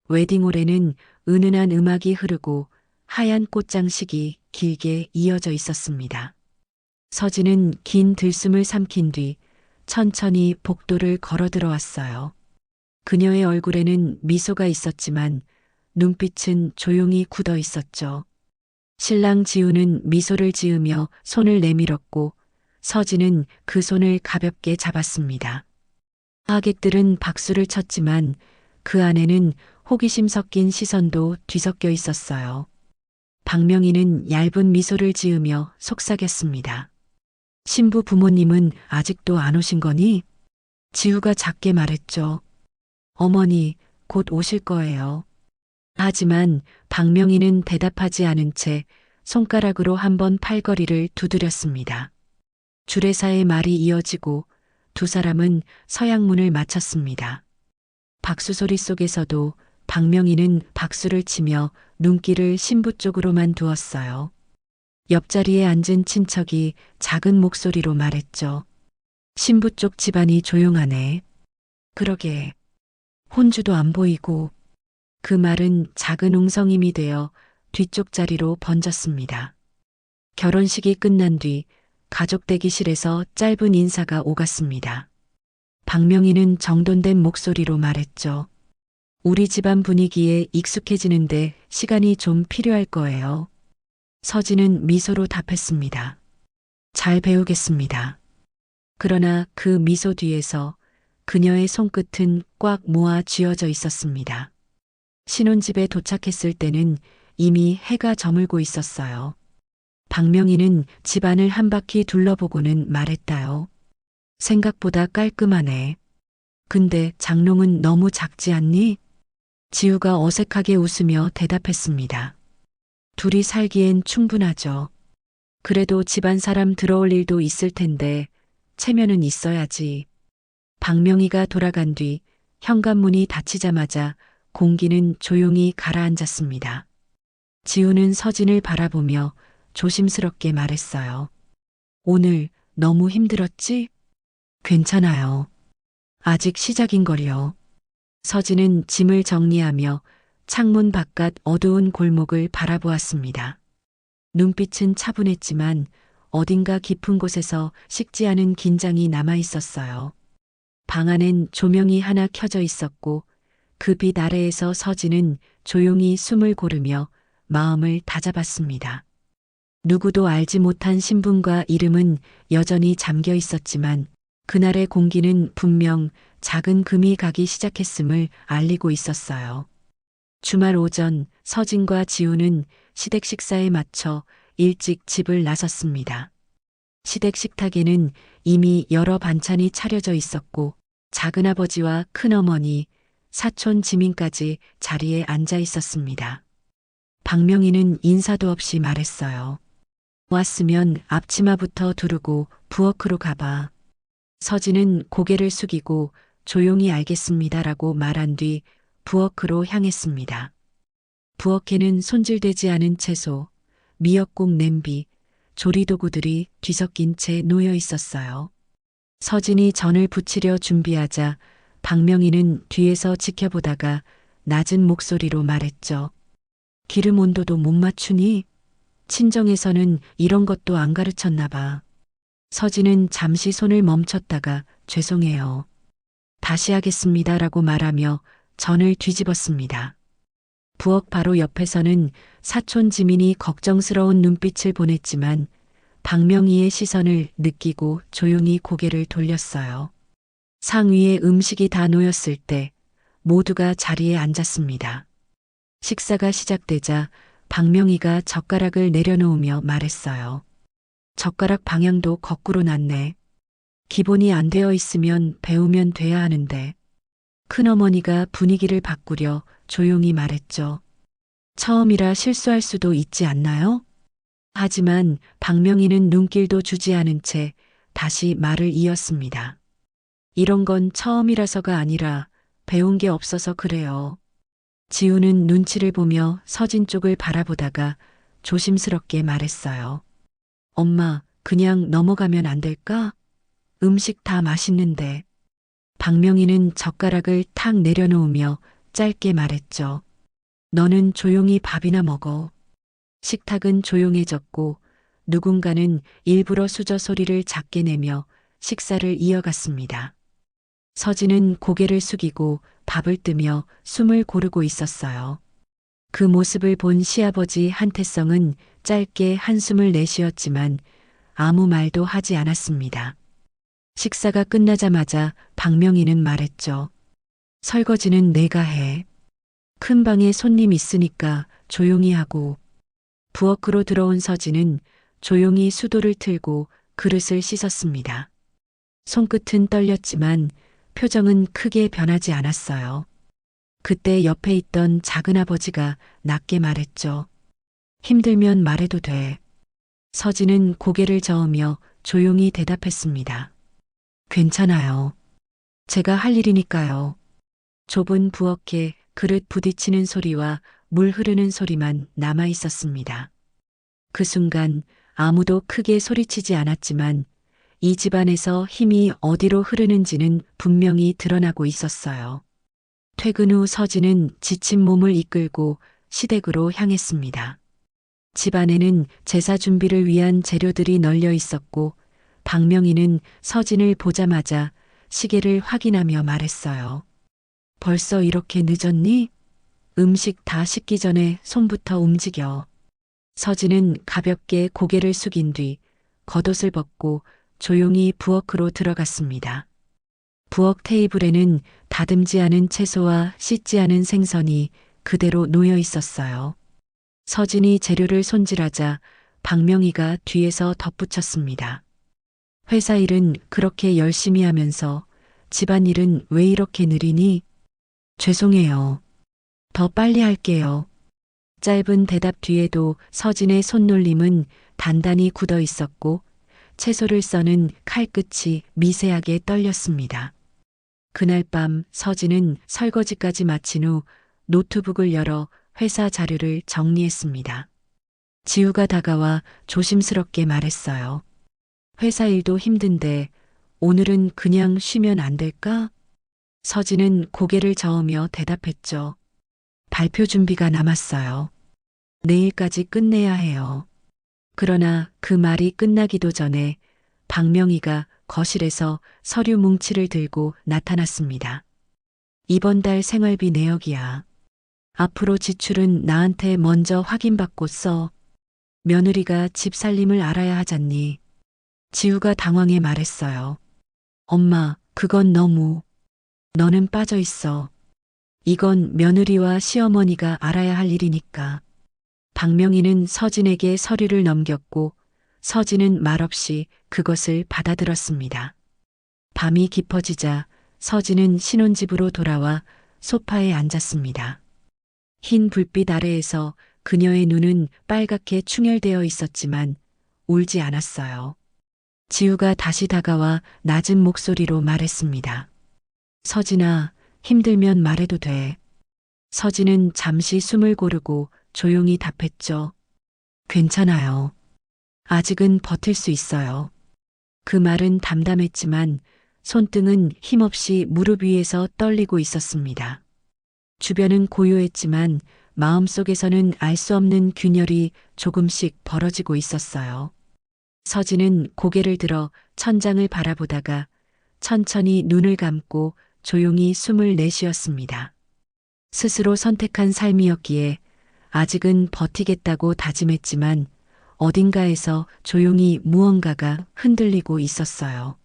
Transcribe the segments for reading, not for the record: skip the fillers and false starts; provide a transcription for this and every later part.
웨딩홀에는 은은한 음악이 흐르고 하얀 꽃장식이 길게 이어져 있었습니다. 서진은 긴 들숨을 삼킨 뒤 천천히 복도를 걸어 들어왔어요. 그녀의 얼굴에는 미소가 있었지만 눈빛은 조용히 굳어 있었죠. 신랑 지우는 미소를 지으며 손을 내밀었고 서진은 그 손을 가볍게 잡았습니다. 하객들은 박수를 쳤지만 그 안에는 호기심 섞인 시선도 뒤섞여 있었어요. 박명희는 얇은 미소를 지으며 속삭였습니다. 신부 부모님은 아직도 안 오신 거니? 지우가 작게 말했죠. 어머니, 곧 오실 거예요. 하지만 박명희는 대답하지 않은 채 손가락으로 한번 팔걸이를 두드렸습니다. 주례사의 말이 이어지고 두 사람은 서양문을 마쳤습니다. 박수 소리 속에서도 박명희는 박수를 치며 눈길을 신부 쪽으로만 두었어요. 옆자리에 앉은 친척이 작은 목소리로 말했죠. 신부 쪽 집안이 조용하네. 그러게. 혼주도 안 보이고. 그 말은 작은 웅성임이 되어 뒤쪽 자리로 번졌습니다. 결혼식이 끝난 뒤 가족 대기실에서 짧은 인사가 오갔습니다. 박명희는 정돈된 목소리로 말했죠. 우리 집안 분위기에 익숙해지는데 시간이 좀 필요할 거예요. 서진은 미소로 답했습니다. 잘 배우겠습니다. 그러나 그 미소 뒤에서 그녀의 손끝은 꽉 모아 쥐어져 있었습니다. 신혼집에 도착했을 때는 이미 해가 저물고 있었어요. 박명희는 집안을 한 바퀴 둘러보고는 말했다요. 생각보다 깔끔하네. 근데 장롱은 너무 작지 않니? 지우가 어색하게 웃으며 대답했습니다. 둘이 살기엔 충분하죠. 그래도 집안 사람 들어올 일도 있을 텐데 체면은 있어야지. 박명희가 돌아간 뒤 현관문이 닫히자마자 공기는 조용히 가라앉았습니다. 지우는 서진을 바라보며 조심스럽게 말했어요. 오늘 너무 힘들었지? 괜찮아요. 아직 시작인걸요. 서진은 짐을 정리하며 창문 바깥 어두운 골목을 바라보았습니다. 눈빛은 차분했지만 어딘가 깊은 곳에서 식지 않은 긴장이 남아 있었어요. 방 안엔 조명이 하나 켜져 있었고 그 빛 아래에서 서진은 조용히 숨을 고르며 마음을 다잡았습니다. 누구도 알지 못한 신분과 이름은 여전히 잠겨 있었지만 그날의 공기는 분명 작은 금이 가기 시작했음을 알리고 있었어요. 주말 오전 서진과 지우는 시댁 식사에 맞춰 일찍 집을 나섰습니다. 시댁 식탁에는 이미 여러 반찬이 차려져 있었고 작은아버지와 큰어머니, 사촌 지민까지 자리에 앉아 있었습니다. 박명희는 인사도 없이 말했어요. 왔으면 앞치마부터 두르고 부엌으로 가봐. 서진은 고개를 숙이고 조용히 알겠습니다라고 말한 뒤 부엌으로 향했습니다. 부엌에는 손질되지 않은 채소, 미역국 냄비, 조리도구들이 뒤섞인 채 놓여 있었어요. 서진이 전을 부치려 준비하자 박명희는 뒤에서 지켜보다가 낮은 목소리로 말했죠. 기름 온도도 못 맞추니? 친정에서는 이런 것도 안 가르쳤나 봐. 서진은 잠시 손을 멈췄다가 죄송해요. 다시 하겠습니다라고 말하며 전을 뒤집었습니다. 부엌 바로 옆에서는 사촌 지민이 걱정스러운 눈빛을 보냈지만 박명희의 시선을 느끼고 조용히 고개를 돌렸어요. 상 위에 음식이 다 놓였을 때 모두가 자리에 앉았습니다. 식사가 시작되자 박명희가 젓가락을 내려놓으며 말했어요. 젓가락 방향도 거꾸로 놨네. 기본이 안 되어 있으면 배우면 돼야 하는데. 큰어머니가 분위기를 바꾸려 조용히 말했죠. 처음이라 실수할 수도 있지 않나요? 하지만 박명희는 눈길도 주지 않은 채 다시 말을 이었습니다. 이런 건 처음이라서가 아니라 배운 게 없어서 그래요. 지우는 눈치를 보며 서진 쪽을 바라보다가 조심스럽게 말했어요. 엄마, 그냥 넘어가면 안 될까? 음식 다 맛있는데. 박명희는 젓가락을 탁 내려놓으며 짧게 말했죠. 너는 조용히 밥이나 먹어. 식탁은 조용해졌고 누군가는 일부러 수저 소리를 작게 내며 식사를 이어갔습니다. 서진은 고개를 숙이고 밥을 뜨며 숨을 고르고 있었어요. 그 모습을 본 시아버지 한태성은 짧게 한숨을 내쉬었지만 아무 말도 하지 않았습니다. 식사가 끝나자마자 박명희는 말했죠. 설거지는 내가 해. 큰 방에 손님 있으니까 조용히 하고. 부엌으로 들어온 서진은 조용히 수도를 틀고 그릇을 씻었습니다. 손끝은 떨렸지만 표정은 크게 변하지 않았어요. 그때 옆에 있던 작은아버지가 낮게 말했죠. 힘들면 말해도 돼. 서진은 고개를 저으며 조용히 대답했습니다. 괜찮아요. 제가 할 일이니까요. 좁은 부엌에 그릇 부딪히는 소리와 물 흐르는 소리만 남아 있었습니다. 그 순간 아무도 크게 소리치지 않았지만 이 집안에서 힘이 어디로 흐르는지는 분명히 드러나고 있었어요. 퇴근 후 서진은 지친 몸을 이끌고 시댁으로 향했습니다. 집안에는 제사 준비를 위한 재료들이 널려 있었고 박명희는 서진을 보자마자 시계를 확인하며 말했어요. 벌써 이렇게 늦었니? 음식 다 식기 전에 손부터 움직여. 서진은 가볍게 고개를 숙인 뒤 겉옷을 벗고 조용히 부엌으로 들어갔습니다. 부엌 테이블에는 다듬지 않은 채소와 씻지 않은 생선이 그대로 놓여 있었어요. 서진이 재료를 손질하자 박명희가 뒤에서 덧붙였습니다. 회사 일은 그렇게 열심히 하면서 집안일은 왜 이렇게 느리니? 죄송해요. 더 빨리 할게요. 짧은 대답 뒤에도 서진의 손놀림은 단단히 굳어 있었고 채소를 써는 칼끝이 미세하게 떨렸습니다. 그날 밤 서진은 설거지까지 마친 후 노트북을 열어 회사 자료를 정리했습니다. 지우가 다가와 조심스럽게 말했어요. 회사 일도 힘든데 오늘은 그냥 쉬면 안 될까? 서진은 고개를 저으며 대답했죠. 발표 준비가 남았어요. 내일까지 끝내야 해요. 그러나 그 말이 끝나기도 전에 박명희가 거실에서 서류 뭉치를 들고 나타났습니다. 이번 달 생활비 내역이야. 앞으로 지출은 나한테 먼저 확인받고 써. 며느리가 집 살림을 알아야 하잖니. 지우가 당황해 말했어요. 엄마, 그건 너무. 너는 빠져 있어. 이건 며느리와 시어머니가 알아야 할 일이니까. 박명희는 서진에게 서류를 넘겼고 서진은 말없이 그것을 받아들었습니다. 밤이 깊어지자 서진은 신혼집으로 돌아와 소파에 앉았습니다. 흰 불빛 아래에서 그녀의 눈은 빨갛게 충혈되어 있었지만 울지 않았어요. 지우가 다시 다가와 낮은 목소리로 말했습니다. 서진아, 힘들면 말해도 돼. 서진은 잠시 숨을 고르고 조용히 답했죠. 괜찮아요. 아직은 버틸 수 있어요. 그 말은 담담했지만 손등은 힘없이 무릎 위에서 떨리고 있었습니다. 주변은 고요했지만 마음속에서는 알 수 없는 균열이 조금씩 벌어지고 있었어요. 서진은 고개를 들어 천장을 바라보다가 천천히 눈을 감고 조용히 숨을 내쉬었습니다. 스스로 선택한 삶이었기에 아직은 버티겠다고 다짐했지만 어딘가에서 조용히 무언가가 흔들리고 있었어요.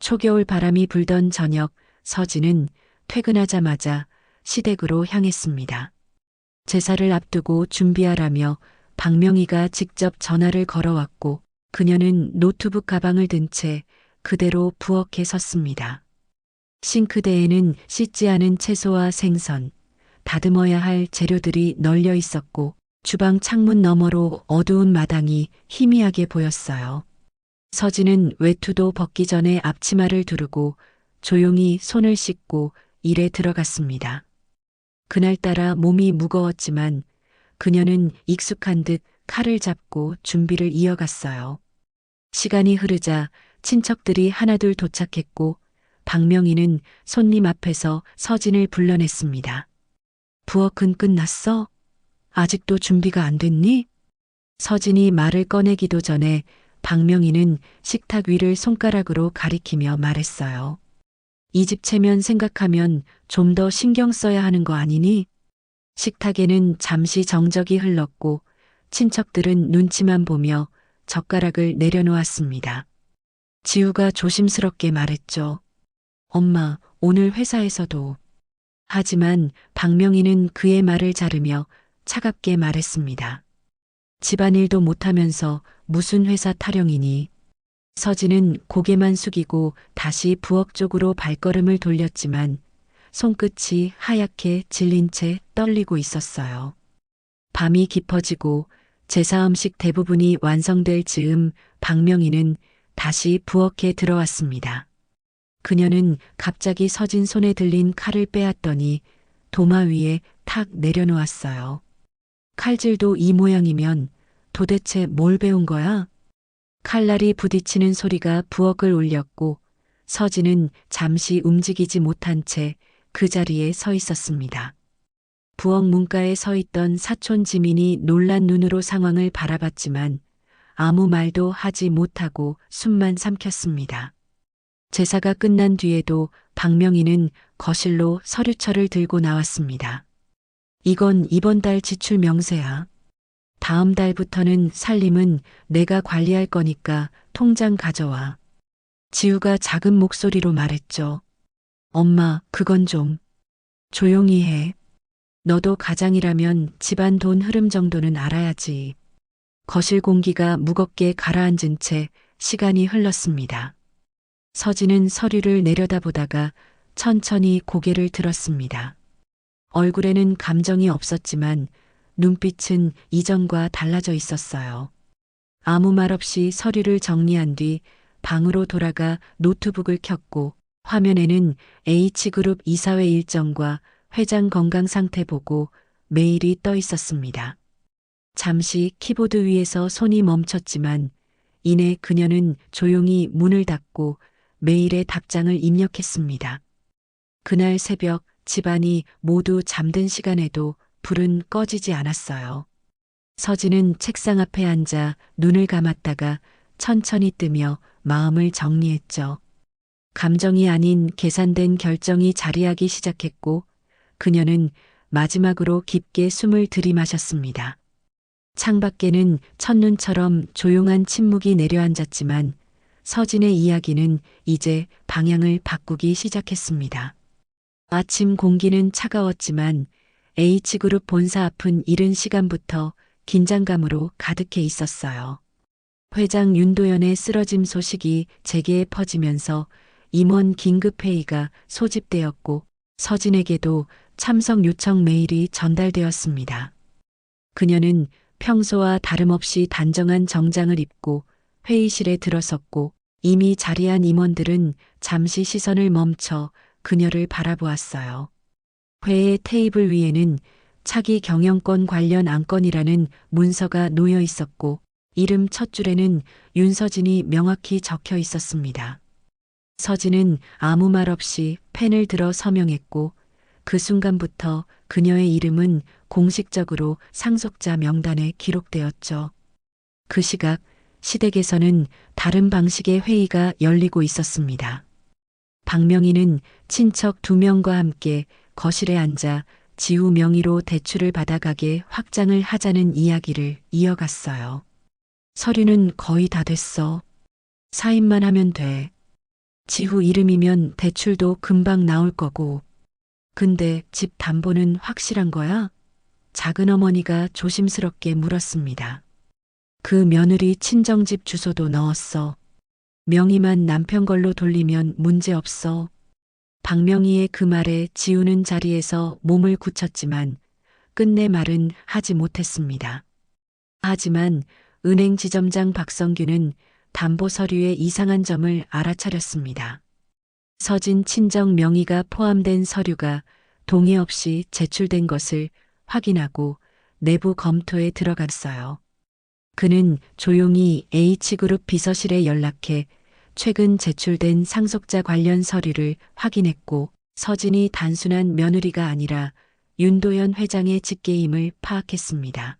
초겨울 바람이 불던 저녁 서진은 퇴근하자마자 시댁으로 향했습니다. 제사를 앞두고 준비하라며 박명희가 직접 전화를 걸어왔고 그녀는 노트북 가방을 든 채 그대로 부엌에 섰습니다. 싱크대에는 씻지 않은 채소와 생선, 다듬어야 할 재료들이 널려 있었고 주방 창문 너머로 어두운 마당이 희미하게 보였어요. 서진은 외투도 벗기 전에 앞치마를 두르고 조용히 손을 씻고 일에 들어갔습니다. 그날따라 몸이 무거웠지만 그녀는 익숙한 듯 칼을 잡고 준비를 이어갔어요. 시간이 흐르자 친척들이 하나둘 도착했고 박명희는 손님 앞에서 서진을 불러냈습니다. 부엌은 끝났어? 아직도 준비가 안 됐니? 서진이 말을 꺼내기도 전에 박명희는 식탁 위를 손가락으로 가리키며 말했어요. 이 집 체면 생각하면 좀 더 신경 써야 하는 거 아니니? 식탁에는 잠시 정적이 흘렀고 친척들은 눈치만 보며 젓가락을 내려놓았습니다. 지우가 조심스럽게 말했죠. 엄마, 오늘 회사에서도. 하지만 박명희는 그의 말을 자르며 차갑게 말했습니다. 집안일도 못하면서 무슨 회사 타령이니? 서진은 고개만 숙이고 다시 부엌 쪽으로 발걸음을 돌렸지만 손끝이 하얗게 질린 채 떨리고 있었어요. 밤이 깊어지고 제사 음식 대부분이 완성될 즈음 박명희는 다시 부엌에 들어왔습니다. 그녀는 갑자기 서진 손에 들린 칼을 빼앗더니 도마 위에 탁 내려놓았어요. 칼질도 이 모양이면 도대체 뭘 배운 거야? 칼날이 부딪히는 소리가 부엌을 울렸고 서진은 잠시 움직이지 못한 채 그 자리에 서 있었습니다. 부엌 문가에 서 있던 사촌 지민이 놀란 눈으로 상황을 바라봤지만 아무 말도 하지 못하고 숨만 삼켰습니다. 제사가 끝난 뒤에도 박명희는 거실로 서류철을 들고 나왔습니다. 이건 이번 달 지출 명세야. 다음 달부터는 살림은 내가 관리할 거니까 통장 가져와. 지우가 작은 목소리로 말했죠. 엄마, 그건 좀 조용히 해. 너도 가장이라면 집안 돈 흐름 정도는 알아야지. 거실 공기가 무겁게 가라앉은 채 시간이 흘렀습니다. 서진은 서류를 내려다보다가 천천히 고개를 들었습니다. 얼굴에는 감정이 없었지만 눈빛은 이전과 달라져 있었어요. 아무 말 없이 서류를 정리한 뒤 방으로 돌아가 노트북을 켰고 화면에는 H그룹 이사회 일정과 회장 건강 상태 보고 메일이 떠 있었습니다. 잠시 키보드 위에서 손이 멈췄지만 이내 그녀는 조용히 문을 닫고 메일에 답장을 입력했습니다. 그날 새벽 집안이 모두 잠든 시간에도 불은 꺼지지 않았어요. 서진은 책상 앞에 앉아 눈을 감았다가 천천히 뜨며 마음을 정리했죠. 감정이 아닌 계산된 결정이 자리하기 시작했고 그녀는 마지막으로 깊게 숨을 들이마셨습니다. 창밖에는 첫눈처럼 조용한 침묵이 내려앉았지만 서진의 이야기는 이제 방향을 바꾸기 시작했습니다. 아침 공기는 차가웠지만 H그룹 본사 앞은 이른 시간부터 긴장감으로 가득해 있었어요. 회장 윤도현의 쓰러짐 소식이 재계에 퍼지면서 임원 긴급회의가 소집되었고 서진에게도 참석 요청 메일이 전달되었습니다. 그녀는 평소와 다름없이 단정한 정장을 입고 회의실에 들어섰고 이미 자리한 임원들은 잠시 시선을 멈춰 그녀를 바라보았어요. 회의 테이블 위에는 차기 경영권 관련 안건이라는 문서가 놓여 있었고 이름 첫 줄에는 윤서진이 명확히 적혀 있었습니다. 서진은 아무 말 없이 펜을 들어 서명했고 그 순간부터 그녀의 이름은 공식적으로 상속자 명단에 기록되었죠. 그 시각 시댁에서는 다른 방식의 회의가 열리고 있었습니다. 박명희는 친척 2명과 함께 거실에 앉아 지우 명의로 대출을 받아가게 확장을 하자는 이야기를 이어갔어요. 서류는 거의 다 됐어. 사인만 하면 돼. 지우 이름이면 대출도 금방 나올 거고. 근데 집 담보는 확실한 거야? 작은 어머니가 조심스럽게 물었습니다. 그 며느리 친정집 주소도 넣었어. 명의만 남편 걸로 돌리면 문제 없어. 박명희의 그 말에 지우는 자리에서 몸을 굳혔지만 끝내 말은 하지 못했습니다. 하지만 은행 지점장 박성규는 담보 서류에 이상한 점을 알아차렸습니다. 서진 친정 명의가 포함된 서류가 동의 없이 제출된 것을 확인하고 내부 검토에 들어갔어요. 그는 조용히 H그룹 비서실에 연락해 최근 제출된 상속자 관련 서류를 확인했고 서진이 단순한 며느리가 아니라 윤도현 회장의 직계임을 파악했습니다.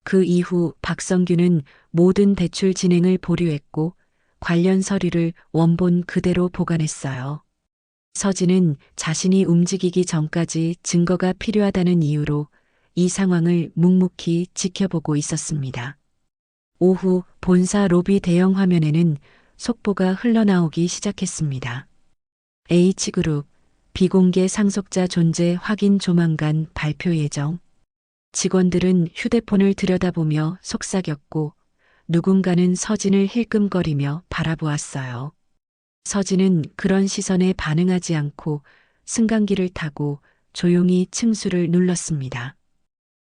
그 이후 박성규는 모든 대출 진행을 보류했고 관련 서류를 원본 그대로 보관했어요. 서진은 자신이 움직이기 전까지 증거가 필요하다는 이유로 이 상황을 묵묵히 지켜보고 있었습니다. 오후 본사 로비 대형 화면에는 속보가 흘러나오기 시작했습니다. H그룹 비공개 상속자 존재 확인 조만간 발표 예정. 직원들은 휴대폰을 들여다보며 속삭였고 누군가는 서진을 힐끔거리며 바라보았어요. 서진은 그런 시선에 반응하지 않고 승강기를 타고 조용히 층수를 눌렀습니다.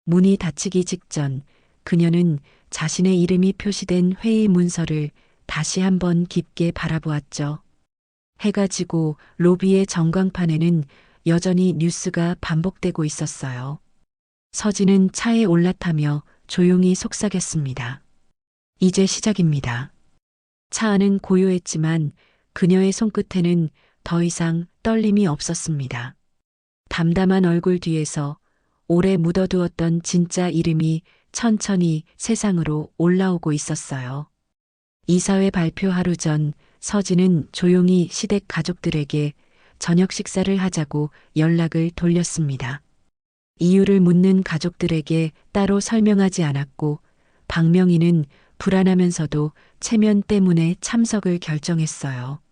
문이 닫히기 직전 그녀는 자신의 이름이 표시된 회의 문서를 다시 한번 깊게 바라보았죠. 해가 지고 로비의 전광판에는 여전히 뉴스가 반복되고 있었어요. 서진은 차에 올라타며 조용히 속삭였습니다. 이제 시작입니다. 차 안은 고요했지만 그녀의 손끝에는 더 이상 떨림이 없었습니다. 담담한 얼굴 뒤에서 오래 묻어두었던 진짜 이름이 천천히 세상으로 올라오고 있었어요. 이사회 발표 하루 전 서진은 조용히 시댁 가족들에게 저녁 식사를 하자고 연락을 돌렸습니다. 이유를 묻는 가족들에게 따로 설명하지 않았고 박명희는 불안하면서도 체면 때문에 참석을 결정했어요.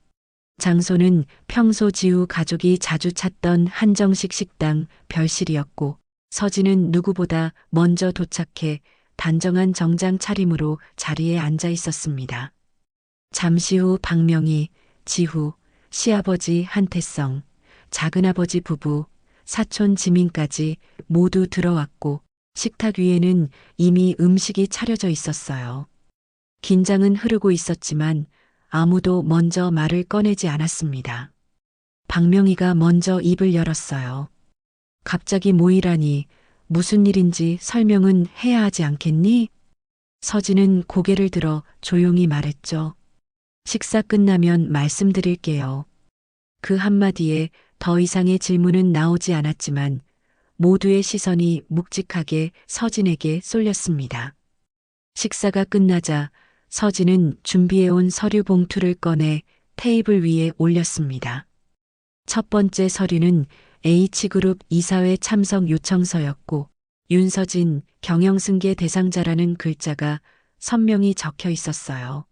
장소는 평소 지우 가족이 자주 찾던 한정식 식당 별실이었고 서진은 누구보다 먼저 도착해 단정한 정장 차림으로 자리에 앉아 있었습니다. 잠시 후 박명희, 지후, 시아버지 한태성, 작은아버지 부부, 사촌 지민까지 모두 들어왔고 식탁 위에는 이미 음식이 차려져 있었어요. 긴장은 흐르고 있었지만 아무도 먼저 말을 꺼내지 않았습니다. 박명희가 먼저 입을 열었어요. 갑자기 모이라니 무슨 일인지 설명은 해야 하지 않겠니? 서진은 고개를 들어 조용히 말했죠. 식사 끝나면 말씀드릴게요. 그 한마디에 더 이상의 질문은 나오지 않았지만 모두의 시선이 묵직하게 서진에게 쏠렸습니다. 식사가 끝나자 서진은 준비해온 서류 봉투를 꺼내 테이블 위에 올렸습니다. 첫 번째 서류는 H그룹 이사회 참석 요청서였고 윤서진 경영승계 대상자라는 글자가 선명히 적혀 있었어요.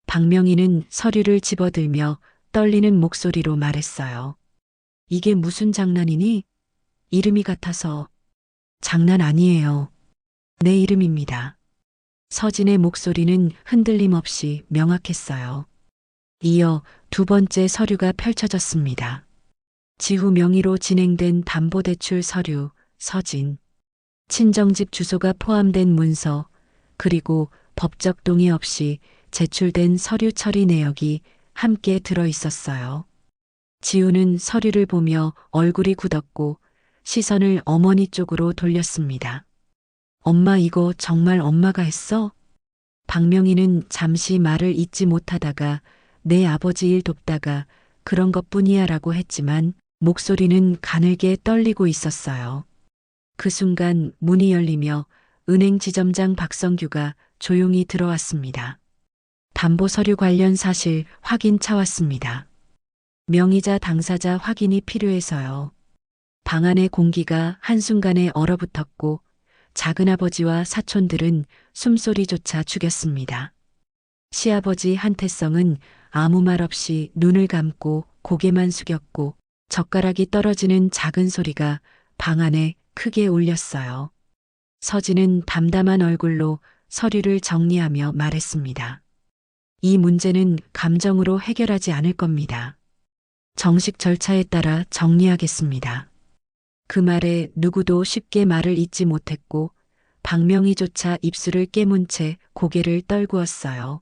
박명희는 서류를 집어들며 떨리는 목소리로 말했어요. 이게 무슨 장난이니? 이름이 같아서. 장난 아니에요. 내 이름입니다. 서진의 목소리는 흔들림 없이 명확했어요. 이어 두 번째 서류가 펼쳐졌습니다. 지후 명의로 진행된 담보대출 서류, 서진. 친정집 주소가 포함된 문서, 그리고 법적 동의 없이 제출된 서류 처리 내역이 함께 들어 있었어요. 지우는 서류를 보며 얼굴이 굳었고 시선을 어머니 쪽으로 돌렸습니다. 엄마 이거 정말 엄마가 했어? 박명희는 잠시 말을 잇지 못하다가 내 아버지 일 돕다가 그런 것뿐이야 라고 했지만 목소리는 가늘게 떨리고 있었어요. 그 순간 문이 열리며 은행 지점장 박성규가 조용히 들어왔습니다. 담보 서류 관련 사실 확인차 왔습니다. 명의자 당사자 확인이 필요해서요. 방 안의 공기가 한순간에 얼어붙었고 작은아버지와 사촌들은 숨소리조차 죽였습니다. 시아버지 한태성은 아무 말 없이 눈을 감고 고개만 숙였고 젓가락이 떨어지는 작은 소리가 방 안에 크게 울렸어요. 서진은 담담한 얼굴로 서류를 정리하며 말했습니다. 이 문제는 감정으로 해결하지 않을 겁니다. 정식 절차에 따라 정리하겠습니다. 그 말에 누구도 쉽게 말을 잇지 못했고 박명희조차 입술을 깨문 채 고개를 떨구었어요.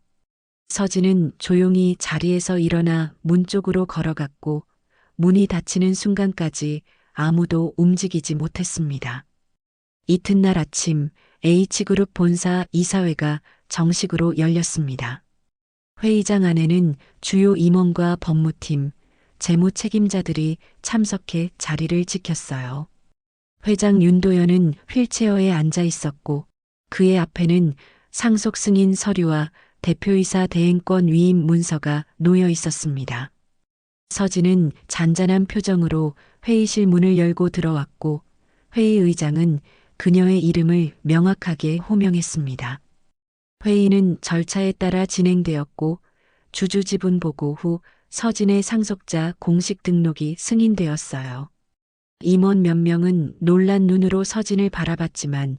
서진은 조용히 자리에서 일어나 문 쪽으로 걸어갔고 문이 닫히는 순간까지 아무도 움직이지 못했습니다. 이튿날 아침 H그룹 본사 이사회가 정식으로 열렸습니다. 회의장 안에는 주요 임원과 법무팀, 재무 책임자들이 참석해 자리를 지켰어요. 회장 윤도현은 휠체어에 앉아 있었고 그의 앞에는 상속 승인 서류와 대표이사 대행권 위임 문서가 놓여 있었습니다. 서진은 잔잔한 표정으로 회의실 문을 열고 들어왔고 회의의장은 그녀의 이름을 명확하게 호명했습니다. 회의는 절차에 따라 진행되었고 주주지분 보고 후 서진의 상속자 공식 등록이 승인되었어요. 임원 몇 명은 놀란 눈으로 서진을 바라봤지만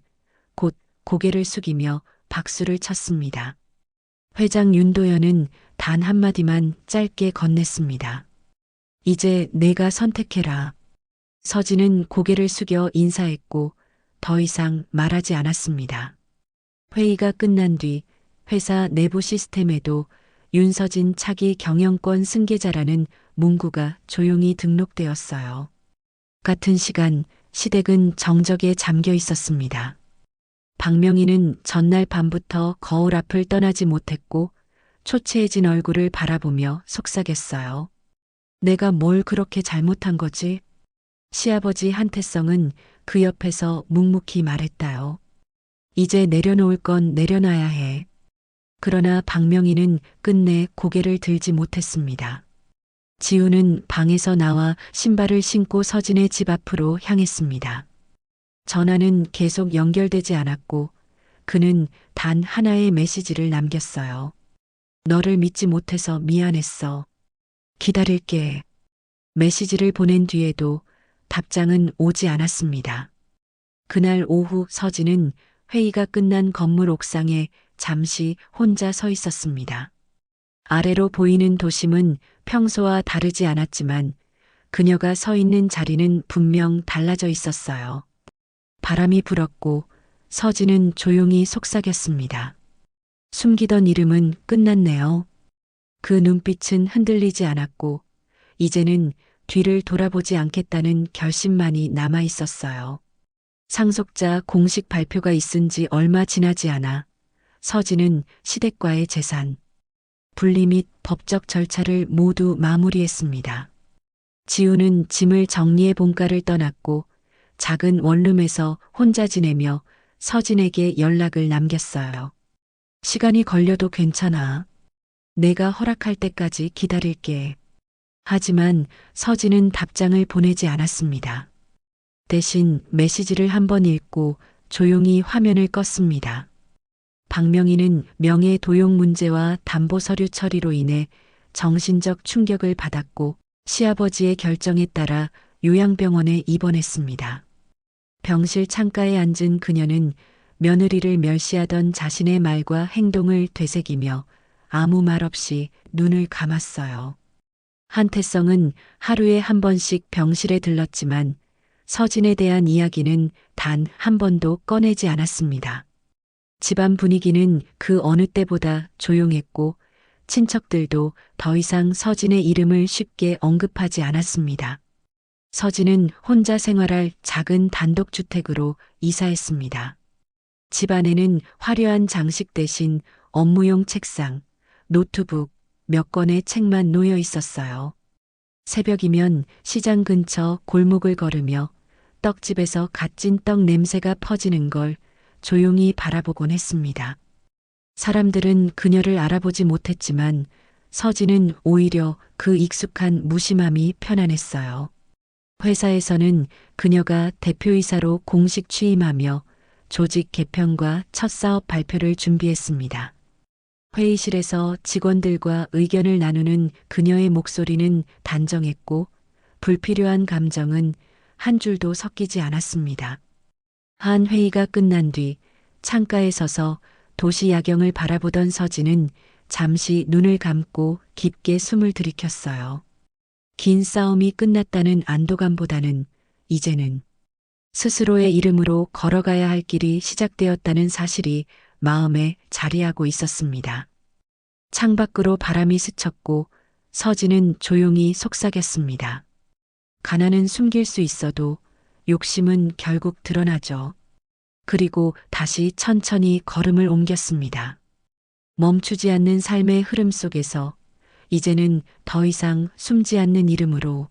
곧 고개를 숙이며 박수를 쳤습니다. 회장 윤도현은 단 한마디만 짧게 건넸습니다. 이제 내가 선택해라. 서진은 고개를 숙여 인사했고 더 이상 말하지 않았습니다. 회의가 끝난 뒤 회사 내부 시스템에도 윤서진 차기 경영권 승계자라는 문구가 조용히 등록되었어요. 같은 시간 시댁은 정적에 잠겨 있었습니다. 박명희는 전날 밤부터 거울 앞을 떠나지 못했고 초췌해진 얼굴을 바라보며 속삭였어요. 내가 뭘 그렇게 잘못한 거지? 시아버지 한태성은 그 옆에서 묵묵히 말했다요. 이제 내려놓을 건 내려놔야 해. 그러나 박명희는 끝내 고개를 들지 못했습니다. 지우는 방에서 나와 신발을 신고 서진의 집 앞으로 향했습니다. 전화는 계속 연결되지 않았고 그는 단 하나의 메시지를 남겼어요. 너를 믿지 못해서 미안했어. 기다릴게. 메시지를 보낸 뒤에도 답장은 오지 않았습니다. 그날 오후 서진은 회의가 끝난 건물 옥상에 잠시 혼자 서 있었습니다. 아래로 보이는 도심은 평소와 다르지 않았지만 그녀가 서 있는 자리는 분명 달라져 있었어요. 바람이 불었고 서진은 조용히 속삭였습니다. 숨기던 이름은 끝났네요. 그 눈빛은 흔들리지 않았고 이제는 뒤를 돌아보지 않겠다는 결심만이 남아 있었어요. 상속자 공식 발표가 있은 지 얼마 지나지 않아 서진은 시댁과의 재산, 분리 및 법적 절차를 모두 마무리했습니다. 지우는 짐을 정리해 본가를 떠났고 작은 원룸에서 혼자 지내며 서진에게 연락을 남겼어요. 시간이 걸려도 괜찮아. 내가 허락할 때까지 기다릴게. 하지만 서진은 답장을 보내지 않았습니다. 대신 메시지를 한번 읽고 조용히 화면을 껐습니다. 박명희는 명예 도용 문제와 담보 서류 처리로 인해 정신적 충격을 받았고 시아버지의 결정에 따라 요양병원에 입원했습니다. 병실 창가에 앉은 그녀는 며느리를 멸시하던 자신의 말과 행동을 되새기며 아무 말 없이 눈을 감았어요. 한태성은 하루에 한 번씩 병실에 들렀지만 서진에 대한 이야기는 단 한 번도 꺼내지 않았습니다. 집안 분위기는 그 어느 때보다 조용했고 친척들도 더 이상 서진의 이름을 쉽게 언급하지 않았습니다. 서진은 혼자 생활할 작은 단독주택으로 이사했습니다. 집 안에는 화려한 장식 대신 업무용 책상, 노트북, 몇 권의 책만 놓여 있었어요. 새벽이면 시장 근처 골목을 걸으며 떡집에서 갓 찐 떡 냄새가 퍼지는 걸 조용히 바라보곤 했습니다. 사람들은 그녀를 알아보지 못했지만 서진은 오히려 그 익숙한 무심함이 편안했어요. 회사에서는 그녀가 대표이사로 공식 취임하며 조직 개편과 첫 사업 발표를 준비했습니다. 회의실에서 직원들과 의견을 나누는 그녀의 목소리는 단정했고 불필요한 감정은 한 줄도 섞이지 않았습니다. 한 회의가 끝난 뒤 창가에 서서 도시 야경을 바라보던 서진은 잠시 눈을 감고 깊게 숨을 들이켰어요. 긴 싸움이 끝났다는 안도감보다는 이제는 스스로의 이름으로 걸어가야 할 길이 시작되었다는 사실이 마음에 자리하고 있었습니다. 창밖으로 바람이 스쳤고 서진은 조용히 속삭였습니다. 가난은 숨길 수 있어도 욕심은 결국 드러나죠. 그리고 다시 천천히 걸음을 옮겼습니다. 멈추지 않는 삶의 흐름 속에서 이제는 더 이상 숨지 않는 이름으로